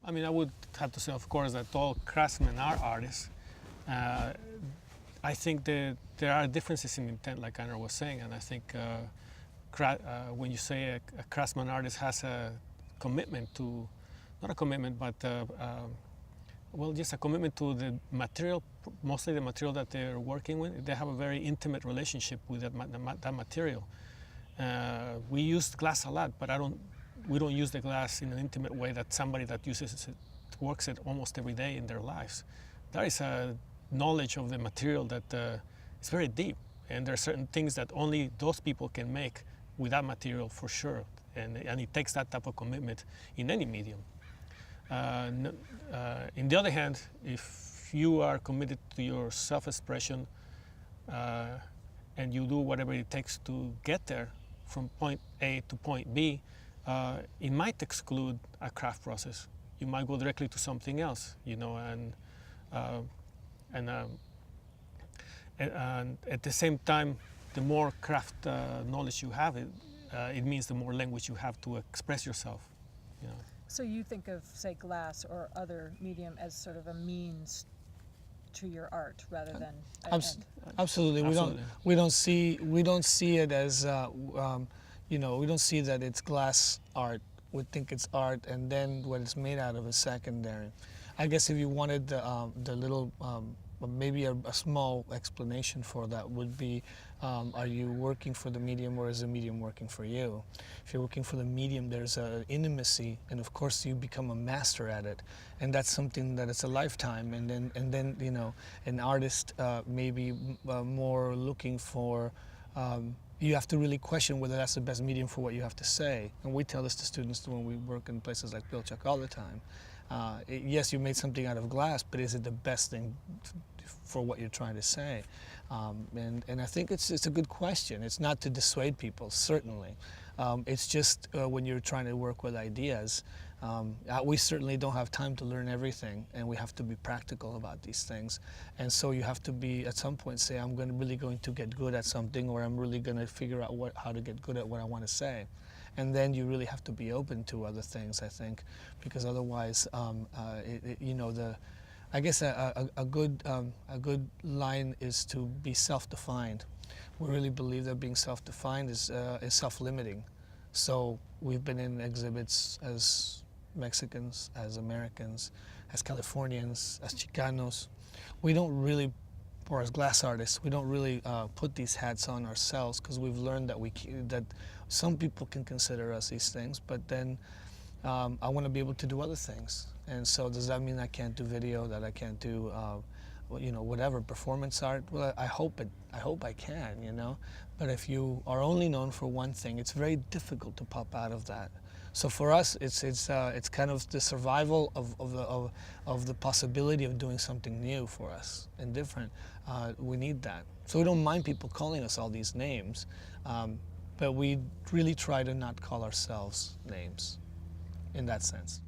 I mean, I would have to say, of course, that all craftsmen are artists. I think that there are differences in intent, like Anna was saying, and I think when you say a craftsman artist has a commitment to, not a commitment, but well, just a commitment to the material, mostly the material that they're working with. They have a very intimate relationship with that material. We use glass a lot, but we don't use the glass in an intimate way that somebody that uses it, works it almost every day in their lives. There is a knowledge of the material that is very deep, and there are certain things that only those people can make with that material for sure, and it takes that type of commitment in any medium. In the other hand, if you are committed to your self-expression and you do whatever it takes to get there from point A to point B, it might exclude a craft process. You might go directly to something else, you know, and at the same time, the more craft knowledge you have, it means the more language you have to express yourself, you know. So you think of, say, glass or other medium as sort of a means to your art rather than an end? Absolutely. We don't see it as you know, we don't see that it's glass art. We think it's art, and then what it's made out of is secondary. I guess if you wanted the little maybe a small explanation for that would be, are you working for the medium, or is the medium working for you? If you're working for the medium, there's an intimacy, and of course you become a master at it, and that's something that it's a lifetime. And then you know, an artist maybe more looking for. You have to really question whether that's the best medium for what you have to say. And we tell this to students when we work in places like Pilchuck all the time. Yes, you made something out of glass, but is it the best thing for what you're trying to say? And I think it's a good question. It's not to dissuade people, certainly. It's just when you're trying to work with ideas, we certainly don't have time to learn everything, and we have to be practical about these things. And so you have to be, at some point, say, I'm really going to get good at something, or I'm really going to figure out how to get good at what I want to say. And then you really have to be open to other things, I think, because otherwise, you know, I guess a good line is to be self-defined. We really believe that being self-defined is self-limiting. So we've been in exhibits as Mexicans, as Americans, as Californians, as Chicanos. We don't really, or as glass artists, we don't really put these hats on ourselves, because we've learned that some people can consider us these things, but then I want to be able to do other things. And so does that mean I can't do video, that I can't do you know, whatever, performance art? Well, I hope I can, you know. But if you are only known for one thing, it's very difficult to pop out of that. So for us, it's kind of the survival of the possibility of doing something new for us and different. We need that. So we don't mind people calling us all these names, but we really try to not call ourselves names in that sense.